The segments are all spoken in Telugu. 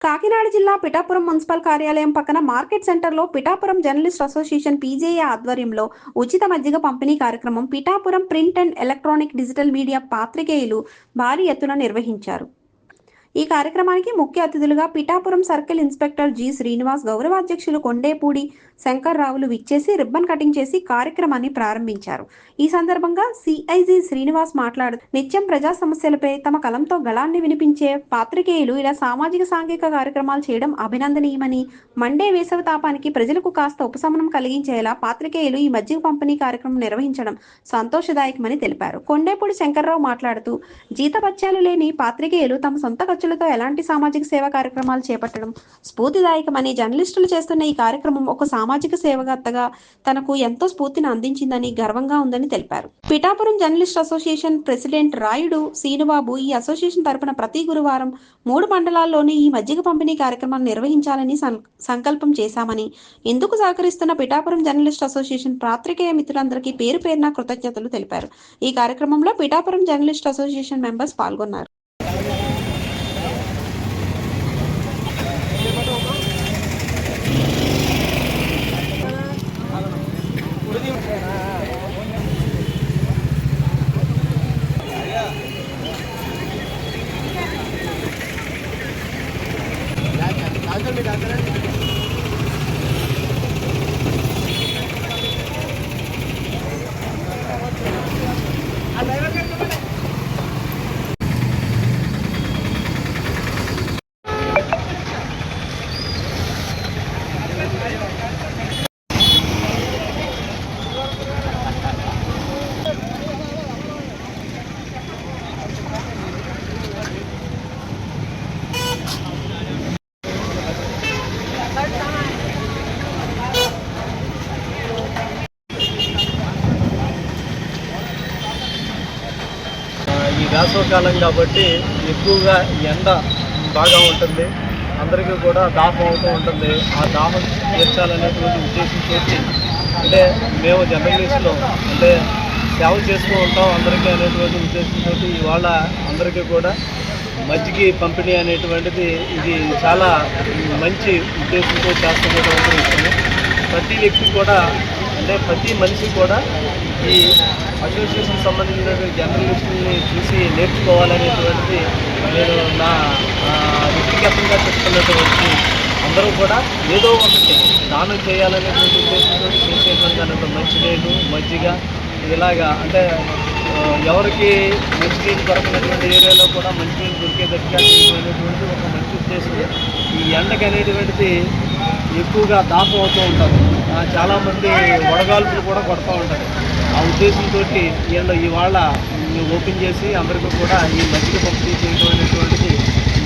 కాకినాడ జిల్లా పిఠాపురం మున్సిపల్ కార్యాలయం పక్కన మార్కెట్ సెంటర్లో పిఠాపురం జర్నలిస్ట్ అసోసియేషన్ పీజేఏ ఆధ్వర్యంలో ఉచిత మజ్జిగ పంపిణీ కార్యక్రమం Pithapuram print and electronic digital media పాత్రికేయులు భారీ ఎత్తున నిర్వహించారు. ఈ కార్యక్రమానికి ముఖ్య అతిథులుగా Pithapuram circle inspector G Srinivas, గౌరవాధ్యక్షులు కొండేపూడి శంకర్రావులు విచ్చేసి రిబ్బన్ కటింగ్ చేసి కార్యక్రమాన్ని ప్రారంభించారు. ఈ సందర్భంగా సిఐజి శ్రీనివాస్ మాట్లాడుతూ నిత్యం ప్రజా సమస్యలపై తమ కలంతో గళాన్ని వినిపించే పాత్రికేయులు ఇలా సామాజిక సాంఘిక కార్యక్రమాలు చేయడం అభినందనీయమని, మండే వేసవి తాపానికి ప్రజలకు కాస్త ఉపశమనం కలిగించేలా పాత్రికేయులు ఈ మజ్జిగ పంపిణీ కార్యక్రమం నిర్వహించడం సంతోషదాయకమని తెలిపారు. కొండేపూడి శంకర్రావు మాట్లాడుతూ జీతభత్యాలు లేని పాత్రికేయులు తమ సొంత ఖర్చులతో ఎలాంటి సామాజిక సేవా కార్యక్రమాలు చేపట్టడం స్ఫూర్తిదాయకమని, జర్నలిస్టులు చేస్తున్న ఈ కార్యక్రమం ఒక సామాజిక సేవగత్తగా తనకు ఎంతో స్ఫూర్తిని అందించిందని గర్వంగా ఉందని తెలిపారు. Pithapuram journalist association president Rayudu Seenu Babu ఈ అసోసియేషన్ తరపున ప్రతి గురువారం 3 మండలాల్లోని ఈ మజ్జిగ పంపిణీ కార్యక్రమాన్ని నిర్వహించాలని సంకల్పం చేశామని, ఇందుకు సహకరిస్తున్న పిఠాపురం జర్నలిస్ట్ అసోసియేషన్ పాత్రికేయ మిత్రులందరికీ పేరు పేరున కృతజ్ఞతలు తెలిపారు. ఈ కార్యక్రమంలో పిఠాపురం జర్నలిస్ట్ అసోసియేషన్ మెంబర్స్ పాల్గొన్నారు. ఈ వేసవకాలం కాబట్టి ఎక్కువగా ఎండ బాగా ఉంటుంది, అందరికీ కూడా దాహం అవుతూ ఉంటుంది. ఆ దాహం తీర్చాలనేటువంటి ఉద్దేశంతో అంటే మేము జర్నలిస్టులు అంటే సేవ చేస్తూ ఉంటాం అందరికీ అనేటువంటి ఉద్దేశంతో ఇవాళ అందరికీ కూడా మజ్జిగ పంపిణీ అనేటువంటిది ఇది చాలా మంచి ఉద్దేశంతో చేస్తున్నటువంటి విషయం. ప్రతి వ్యక్తి కూడా అంటే ప్రతి మనిషి కూడా ఈ అసోసియేషన్ సంబంధించినటువంటి జర్నలిస్టుల్ని చూసి నేర్చుకోవాలనేటువంటిది నేను నా వ్యక్తిగతంగా చెప్తున్నటువంటి అందరూ కూడా ఏదో ఒకటి దానం చేయాలనేటువంటి ఉద్దేశంతో చేసేటువంటి దాంట్లో మంచినీళ్ళు, మజ్జిగ ఇలాగా అంటే ఎవరికి మంచినీళ్ళు దొరకనటువంటి ఏరియాలో కూడా మంచినీళ్ళు దొరికేటట్టుగా చేయమైనటువంటి ఒక మంచి ఉద్దేశం. ఈ ఎండకి అనేటువంటిది ఎక్కువగా దాహం అవుతూ ఉంటారు, చాలామంది వడగాల్పులు కూడా కొడుతూ ఉంటారు. ఆ ఉద్దేశంతో ఇవాళ ఓపెన్ చేసి అందరికీ కూడా ఈ మజ్జిగ పంపిణీ చేయడం అనేటువంటిది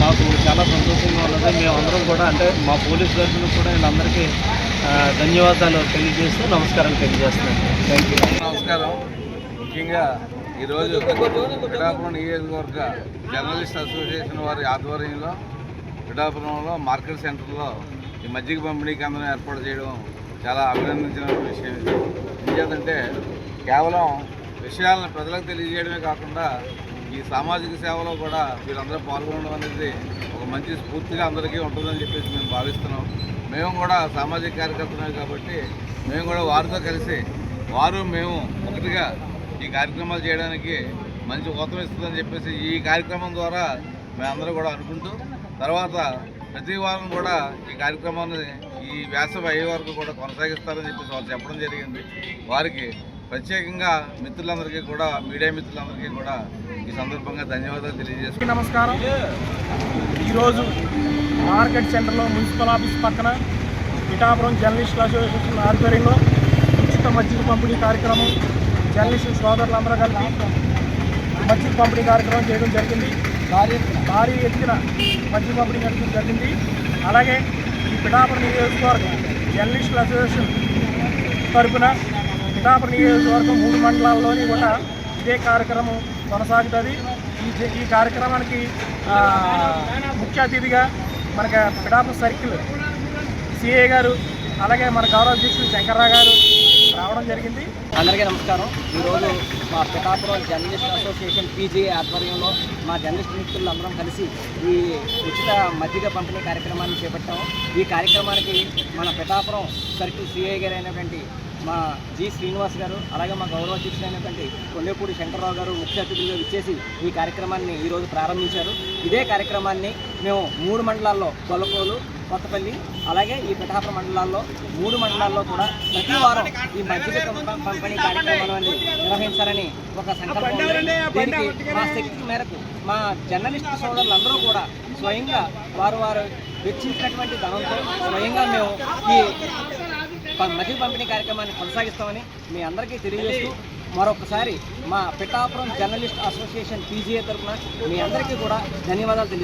మాకు చాలా సంతోషంగా ఉన్నది. మేమందరం కూడా అంటే మా పోలీస్ తరఫున కూడా వీళ్ళందరికీ ధన్యవాదాలు తెలియజేస్తూ నమస్కారాలు తెలియజేస్తున్నాను. Thank you. నమస్కారం. ముఖ్యంగా ఈరోజు పిఠాపురం నియోజకవర్గ జర్నలిస్ట్ అసోసియేషన్ వారి ఆధ్వర్యంలో పిఠాపురంలో మార్కెట్ సెంటర్లో ఈ మజ్జిగ పంపిణీ కేంద్రం ఏర్పాటు చేయడం చాలా అభినందించిన విషయం. ఎందుకంటే కేవలం విషయాలను ప్రజలకు తెలియజేయడమే కాకుండా ఈ సామాజిక సేవలో కూడా వీళ్ళందరూ పాల్గొనడం అనేది ఒక మంచి స్ఫూర్తిగా అందరికీ ఉంటుందని చెప్పేసి మేము భావిస్తున్నాం. మేము కూడా సామాజిక కార్యకర్తలమే కాబట్టి మేము కూడా వారితో కలిసి మేము ఒకటిగా ఈ కార్యక్రమాలు చేయడానికి మంచి ఊతం ఇస్తుందని చెప్పేసి ఈ కార్యక్రమం ద్వారా మేమందరూ కూడా అనుకుంటూ తర్వాత ప్రతి వారం కూడా ఈ కార్యక్రమాన్ని ఈ వేసవి అయ్యే వరకు కూడా కొనసాగిస్తారని చెప్పేసి వాళ్ళు చెప్పడం జరిగింది. వారికి ప్రత్యేకంగా మిత్రులందరికీ కూడా మీడియా మిత్రులందరికీ కూడా ఈ సందర్భంగా ధన్యవాదాలు తెలియజేస్తున్నాను. నమస్కారం. ఈరోజు మార్కెట్ సెంటర్లో మున్సిపల్ ఆఫీస్ పక్కన పిఠాపురం జర్నలిస్టుల అసోసియేషన్ ఆధ్వర్యంలో ఉచిత మజ్జిగ పంపిణీ కార్యక్రమం జర్నలిస్టు సోదరులందరూ కలిపి మజ్జిగ పంపిణీ కార్యక్రమం చేయడం జరిగింది. భారీ ఎత్తున మజ్జిగ పంపిణీ చేయడం జరిగింది. అలాగే ఈ పిఠాపురం నియోజకవర్గం జర్నలిస్టుల అసోసియేషన్ తరఫున పిఠాపురం నియోజకవర్గం 3 మండలాల్లోని కూడా ఇదే కార్యక్రమం కొనసాగుతుంది. ఈ కార్యక్రమానికి ముఖ్య అతిథిగా మనకి పిఠాపురం సర్కిల్ సిఐ గారు, అలాగే మన గౌరవాధ్యక్షులు శంకర్రావు గారు, రావడం జరిగింది. అందరికీ నమస్కారం. ఈరోజు మా పిఠాపురం జర్నలిస్ట్ అసోసియేషన్ పీజీఏ ఆధ్వర్యంలో మా జర్నలిస్ట్ మిత్రులు అందరం కలిసి ఈ ఉచిత మజ్జిగ పంపిణీ కార్యక్రమాన్ని చేపట్టాము. ఈ కార్యక్రమానికి మన పిఠాపురం సర్కిల్ సిఐ గారు అయినటువంటి మా జి శ్రీనివాస్ గారు, అలాగే మా గౌరవ అధ్యక్షులైనటువంటి కొండేపూడి శంకర్రావు గారు ముఖ్య అతిథులుగా ఇచ్చేసి ఈ కార్యక్రమాన్ని ఈరోజు ప్రారంభించారు. ఇదే కార్యక్రమాన్ని మేము 3 మండలాల్లో కొల్లకోలు, కొత్తపల్లి, అలాగే ఈ పిఠాపురం మండలాల్లో 3 మండలాల్లో కూడా ప్రతి వారం ఈ మజ్జిగ పంపిణీ కార్యక్రమాన్ని నిర్వహించాలని ఒక సంకల్పం ఉంది. దీనికి మా శక్తి మేరకు మా జర్నలిస్ట్ సోదరులందరూ కూడా స్వయంగా వారు వెచ్చించినటువంటి ధనంతో స్వయంగా మేము ఈ మజ్జిగ పంపిణీ కార్యక్రమాన్ని కొనసాగిస్తామని మీ అందరికీ తెలియజేస్తూ మరొకసారి మా పిఠాపురం జర్నలిస్ట్ అసోసియేషన్ పీజీఏ తరఫున మీ అందరికీ కూడా ధన్యవాదాలు తెలియజేస్తాను.